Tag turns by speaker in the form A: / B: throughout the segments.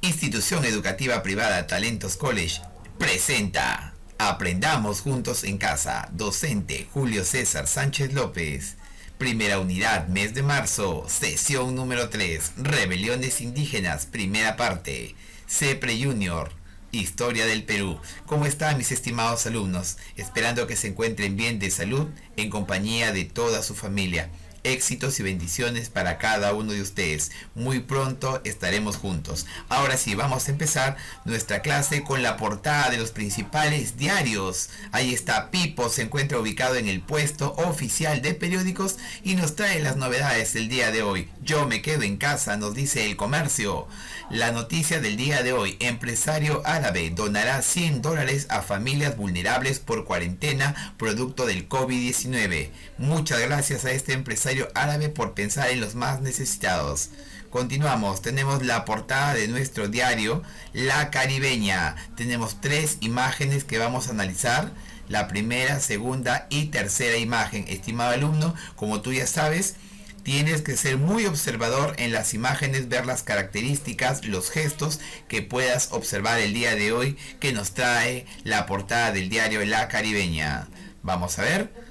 A: Institución Educativa Privada Talentos College presenta Aprendamos Juntos en Casa. Docente Julio César Sánchez López. Primera unidad, mes de marzo, sesión número 3, Rebeliones Indígenas, primera parte. CEPRE Junior, Historia del Perú. ¿Cómo están mis estimados alumnos? Esperando que se encuentren bien de salud en compañía de toda su familia. Éxitos y bendiciones para cada uno de ustedes. Muy pronto estaremos juntos. Ahora sí, vamos a empezar nuestra clase con la portada de los principales diarios. Ahí está Pipo, se encuentra ubicado en el puesto oficial de periódicos y nos trae las novedades del día de hoy. Yo me quedo en casa, nos dice El Comercio. La noticia del día de hoy: empresario árabe donará $100 a familias vulnerables por cuarentena producto del COVID-19. Muchas gracias a este empresario árabe por pensar en los más necesitados. Continuamos, tenemos la portada de nuestro diario La Caribeña. Tenemos 3 imágenes que vamos a analizar. La primera, segunda y tercera imagen. Estimado alumno, como tú ya sabes, tienes que ser muy observador en las imágenes, ver las características, los gestos que puedas observar el día de hoy que nos trae la portada del diario La Caribeña. Vamos a ver.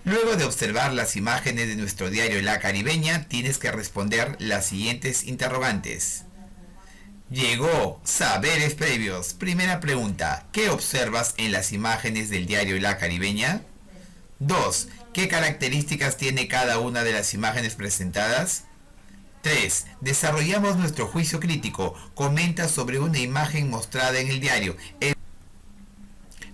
A: Luego de observar las imágenes de nuestro diario La Caribeña, tienes que responder las siguientes interrogantes. Llegó saberes previos. Primera pregunta: ¿qué observas en las imágenes del diario La Caribeña? 2. ¿Qué características tiene cada una de las imágenes presentadas? 3. Desarrollamos nuestro juicio crítico. Comenta sobre una imagen mostrada en el diario.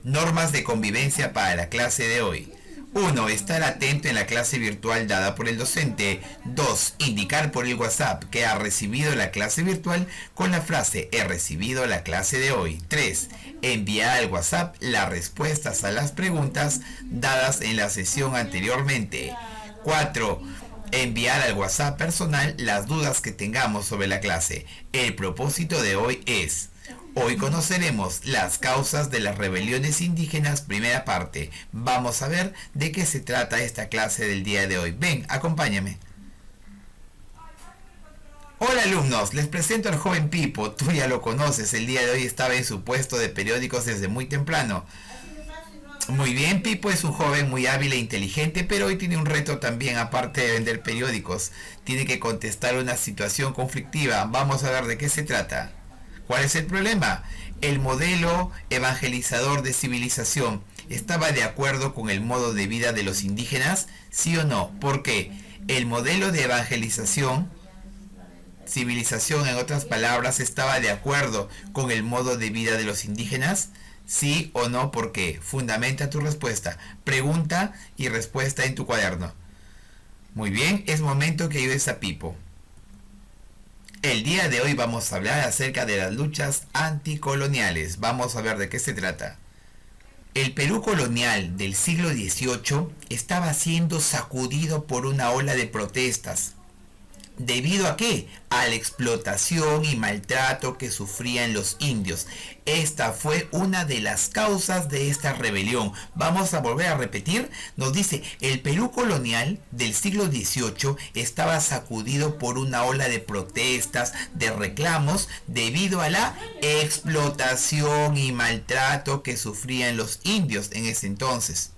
A: Normas de convivencia para la clase de hoy. 1. Estar atento en la clase virtual dada por el docente. 2. Indicar por el WhatsApp que ha recibido la clase virtual con la frase "he recibido la clase de hoy". 3. Enviar al WhatsApp las respuestas a las preguntas dadas en la sesión anteriormente. 4. Enviar al WhatsApp personal las dudas que tengamos sobre la clase. El propósito de hoy es: hoy conoceremos las causas de las rebeliones indígenas, primera parte. Vamos a ver de qué se trata esta clase del día de hoy. Ven, acompáñame. Hola alumnos, les presento al joven Pipo. Tú ya lo conoces, el día de hoy estaba en su puesto de periódicos desde muy temprano. Muy bien, Pipo es un joven muy hábil e inteligente, pero hoy tiene un reto también, aparte de vender periódicos. Tiene que contestar una situación conflictiva. Vamos a ver de qué se trata. ¿Cuál es el problema? El modelo evangelizador de civilización estaba de acuerdo con el modo de vida de los indígenas, ¿sí o no? ¿Por qué? El modelo de civilización, en otras palabras, estaba de acuerdo con el modo de vida de los indígenas, ¿sí o no? ¿Por qué? Fundamenta tu respuesta. Pregunta y respuesta en tu cuaderno. Muy bien, es momento que ayudes a Pipo. El día de hoy vamos a hablar acerca de las luchas anticoloniales. Vamos a ver de qué se trata. El Perú colonial del siglo XVIII estaba siendo sacudido por una ola de protestas. ¿Debido a qué? A la explotación y maltrato que sufrían los indios. Esta fue una de las causas de esta rebelión. Vamos a volver a repetir. Nos dice: el Perú colonial del siglo XVIII estaba sacudido por una ola de protestas, de reclamos, debido a la explotación y maltrato que sufrían los indios en ese entonces.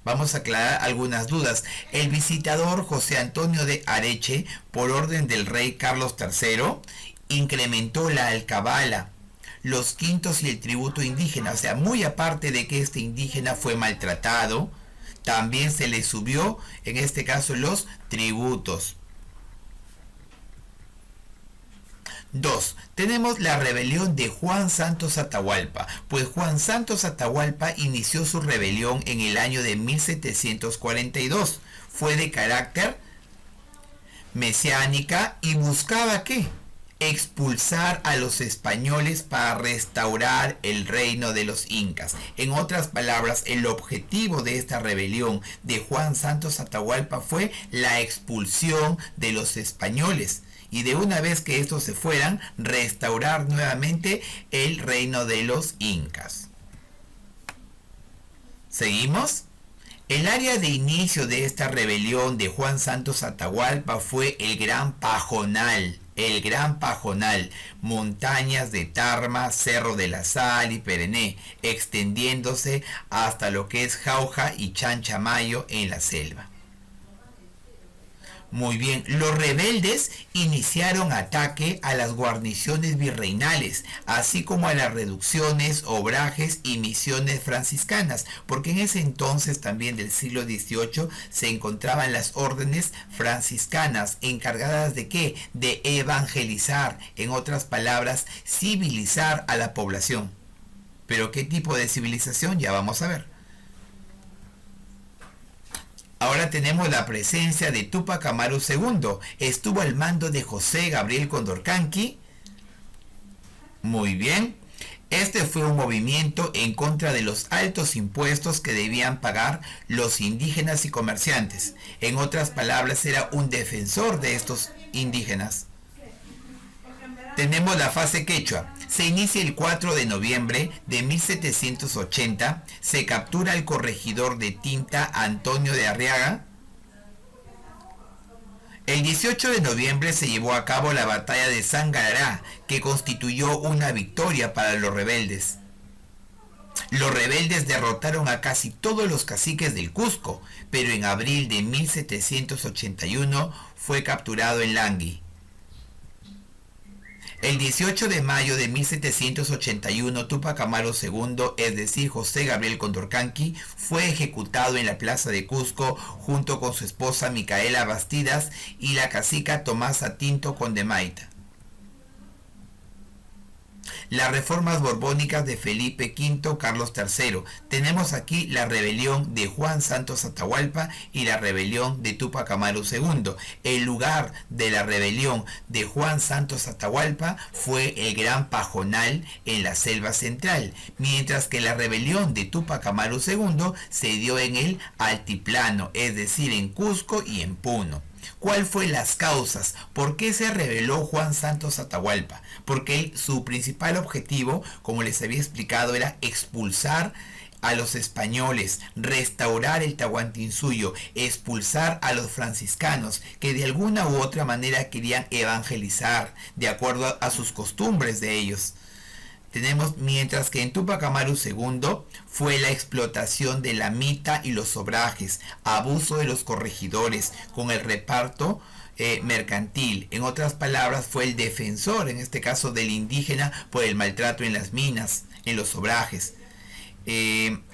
A: Vamos a aclarar algunas dudas. El visitador José Antonio de Areche, por orden del rey Carlos III, incrementó la alcabala, los quintos y el tributo indígena. O sea, muy aparte de que este indígena fue maltratado, también se le subió, en este caso, los tributos. 2. Tenemos la rebelión de Juan Santos Atahualpa. Pues Juan Santos Atahualpa inició su rebelión en el año de 1742. Fue de carácter mesiánica y buscaba ¿qué? Expulsar a los españoles para restaurar el reino de los incas. En otras palabras, el objetivo de esta rebelión de Juan Santos Atahualpa fue la expulsión de los españoles. Y de una vez que estos se fueran, restaurar nuevamente el reino de los incas. ¿Seguimos? El área de inicio de esta rebelión de Juan Santos Atahualpa fue el Gran Pajonal. el Gran Pajonal, montañas de Tarma, Cerro de la Sal y Perené, extendiéndose hasta lo que es Jauja y Chanchamayo en la selva. Muy bien, los rebeldes iniciaron ataque a las guarniciones virreinales, así como a las reducciones, obrajes y misiones franciscanas, porque en ese entonces también del siglo XVIII se encontraban las órdenes franciscanas, encargadas de ¿qué? De evangelizar, en otras palabras, civilizar a la población. Pero ¿qué tipo de civilización? Ya vamos a ver. Ahora tenemos la presencia de Túpac Amaru II. Estuvo al mando de José Gabriel Condorcanqui. Muy bien. Este fue un movimiento en contra de los altos impuestos que debían pagar los indígenas y comerciantes. En otras palabras, era un defensor de estos indígenas. Tenemos la fase quechua. Se inicia el 4 de noviembre de 1780. Se captura al corregidor de Tinta Antonio de Arriaga. El 18 de noviembre se llevó a cabo la batalla de Sangarará, que constituyó una victoria para los rebeldes. Los rebeldes derrotaron a casi todos los caciques del Cusco, pero en abril de 1781 fue capturado en Langui. El 18 de mayo de 1781, Túpac Amaru II, es decir, José Gabriel Condorcanqui, fue ejecutado en la plaza de Cusco junto con su esposa Micaela Bastidas y la cacica Tomasa Tinto Condemaita. Las reformas borbónicas de Felipe V, Carlos III. Tenemos aquí la rebelión de Juan Santos Atahualpa y la rebelión de Túpac Amaru II. El lugar de la rebelión de Juan Santos Atahualpa fue el Gran Pajonal en la selva central, mientras que la rebelión de Túpac Amaru II se dio en el altiplano, es decir, en Cusco y en Puno. ¿Cuál fue las causas? ¿Por qué se rebeló Juan Santos Atahualpa? Porque su principal objetivo, como les había explicado, era expulsar a los españoles, restaurar el Tahuantinsuyo, expulsar a los franciscanos, que de alguna u otra manera querían evangelizar, de acuerdo a sus costumbres de ellos. Tenemos, mientras que en Túpac Amaru II fue la explotación de la mita y los obrajes, abuso de los corregidores con el reparto mercantil. En otras palabras, fue el defensor, en este caso del indígena, por el maltrato en las minas, en los obrajes.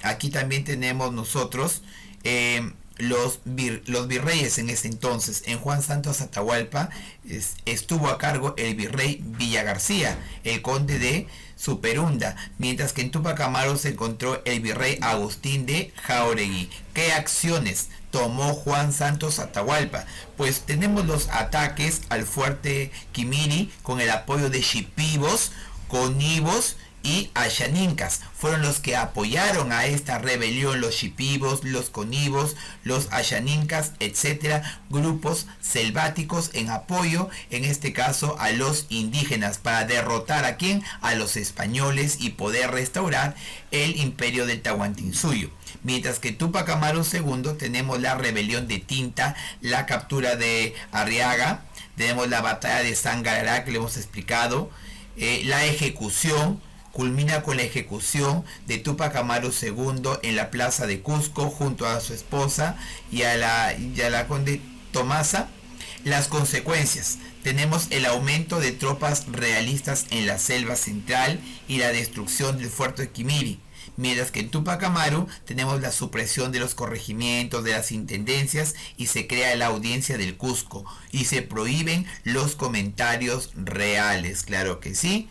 A: Aquí también tenemos nosotros los virreyes en ese entonces. En Juan Santos Atahualpa estuvo a cargo el virrey Villagarcía, el conde de Superunda, mientras que en Túpac Amaru se encontró el virrey Agustín de Jáuregui. ¿Qué acciones tomó Juan Santos Atahualpa? Pues tenemos los ataques al fuerte Quimiri con el apoyo de Shipibos, Conibos y Ashanincas. Fueron los que apoyaron a esta rebelión, los Shipibos, los Conibos, los Ashanincas, etcétera, grupos selváticos en apoyo, en este caso, a los indígenas, para derrotar ¿a quién? A los españoles y poder restaurar el imperio del Tahuantinsuyo. Mientras que Túpac Amaru II tenemos la rebelión de Tinta, la captura de Arriaga, tenemos la batalla de Sangarará que le hemos explicado, la ejecución. Culmina con la ejecución de Túpac Amaru II en la plaza de Cusco junto a su esposa y a la conde Tomasa. Las consecuencias. Tenemos el aumento de tropas realistas en la selva central y la destrucción del fuerte de Quimiri. Mientras que en Túpac Amaru tenemos la supresión de los corregimientos, de las intendencias, y se crea la audiencia del Cusco y se prohíben los comentarios reales. Claro que sí.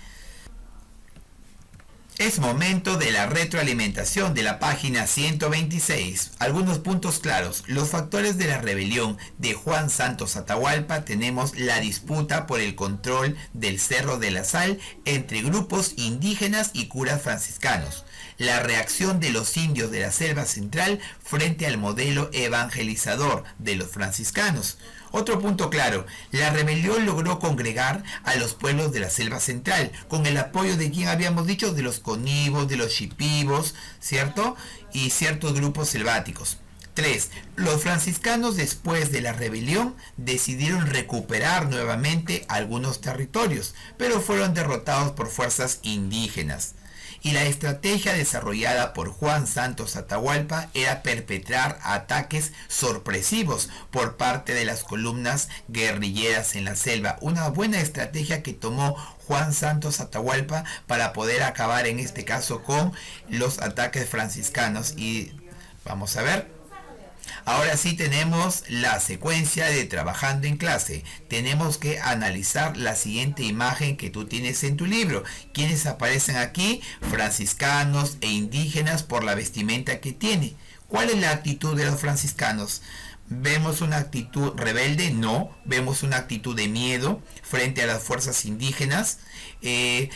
A: Es momento de la retroalimentación de la página 126. Algunos puntos claros. Los factores de la rebelión de Juan Santos Atahualpa. Tenemos la disputa por el control del Cerro de la Sal entre grupos indígenas y curas franciscanos. La reacción de los indios de la selva central frente al modelo evangelizador de los franciscanos. Otro punto claro, la rebelión logró congregar a los pueblos de la selva central, con el apoyo de quien habíamos dicho, de los conibos, de los shipibos, ¿cierto? Y ciertos grupos selváticos. 3. Los franciscanos después de la rebelión decidieron recuperar nuevamente algunos territorios, pero fueron derrotados por fuerzas indígenas. Y la estrategia desarrollada por Juan Santos Atahualpa era perpetrar ataques sorpresivos por parte de las columnas guerrilleras en la selva. Una buena estrategia que tomó Juan Santos Atahualpa para poder acabar en este caso con los ataques franciscanos. Y vamos a ver. Ahora sí tenemos la secuencia de trabajando en clase. Tenemos que analizar la siguiente imagen que tú tienes en tu libro. ¿Quiénes aparecen aquí? Franciscanos e indígenas por la vestimenta que tiene. ¿Cuál es la actitud de los franciscanos? ¿Vemos una actitud rebelde? No. ¿Vemos una actitud de miedo frente a las fuerzas indígenas?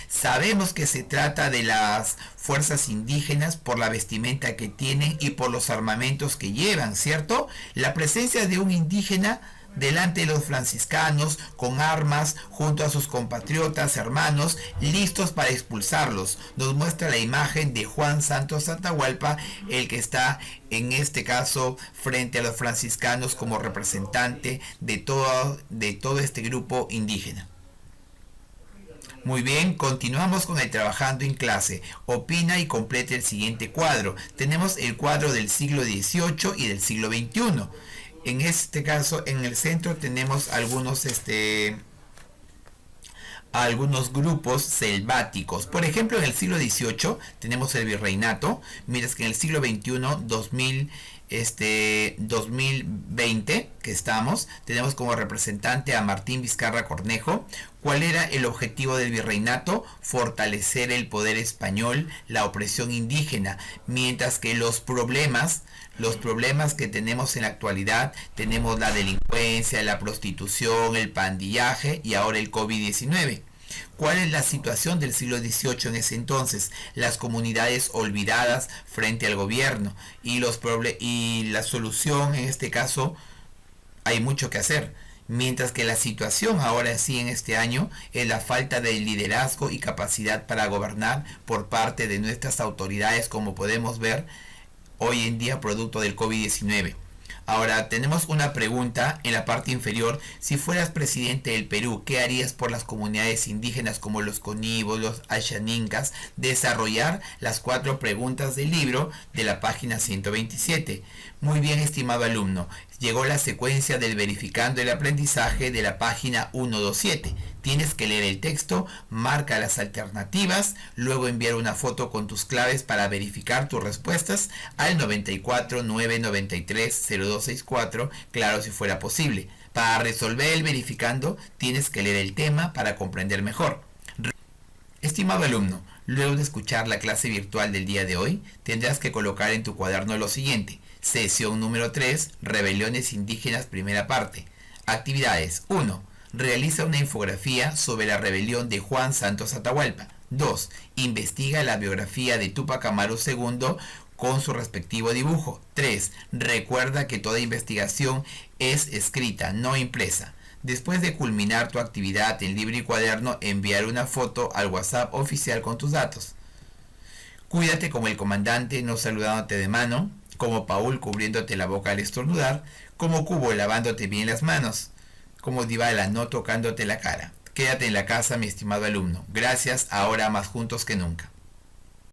A: Sabemos que se trata de las fuerzas indígenas por la vestimenta que tienen y por los armamentos que llevan, ¿cierto? La presencia de un indígena delante de los franciscanos con armas junto a sus compatriotas hermanos listos para expulsarlos. Nos muestra la imagen de Juan Santos Atahualpa, el que está en este caso frente a los franciscanos como representante de todo este grupo indígena. Muy bien, continuamos con el trabajando en clase. Opina y complete el siguiente cuadro. Tenemos el cuadro del siglo XVIII y del siglo XXI. En este caso, en el centro tenemos algunos grupos selváticos. Por ejemplo, en el siglo XVIII tenemos el virreinato, mientras que en el siglo XXI, 2020 que estamos, tenemos como representante a Martín Vizcarra Cornejo. ¿Cuál era el objetivo del virreinato? Fortalecer el poder español, la opresión indígena, mientras que los problemas que tenemos en la actualidad, tenemos la delincuencia, la prostitución, el pandillaje y ahora el COVID-19. ¿Cuál es la situación del siglo XVIII en ese entonces? Las comunidades olvidadas frente al gobierno y la solución en este caso hay mucho que hacer. Mientras que la situación ahora sí en este año es la falta de liderazgo y capacidad para gobernar por parte de nuestras autoridades, como podemos ver hoy en día producto del COVID-19. Ahora tenemos una pregunta en la parte inferior. Si fueras presidente del Perú, ¿qué harías por las comunidades indígenas como los conibos, los ayaninkas? Desarrollar las 4 preguntas del libro de la página 127. Muy bien, estimado alumno. Llegó la secuencia del verificando el aprendizaje de la página 127. Tienes que leer el texto, marca las alternativas, luego enviar una foto con tus claves para verificar tus respuestas al 94 993 0264, claro si fuera posible. Para resolver el verificando, tienes que leer el tema para comprender mejor. Estimado alumno, luego de escuchar la clase virtual del día de hoy, tendrás que colocar en tu cuaderno lo siguiente. Sesión número 3, Rebeliones Indígenas, primera parte. Actividades. 1. Realiza una infografía sobre la rebelión de Juan Santos Atahualpa. 2. Investiga la biografía de Túpac Amaru II con su respectivo dibujo. 3. Recuerda que toda investigación es escrita, no impresa. Después de culminar tu actividad en libro y cuaderno, enviar una foto al WhatsApp oficial con tus datos. Cuídate como el comandante, no saludándote de mano, como Paul cubriéndote la boca al estornudar, como Cubo lavándote bien las manos, como Dybala no tocándote la cara. Quédate en la casa, mi estimado alumno. Gracias, ahora más juntos que nunca.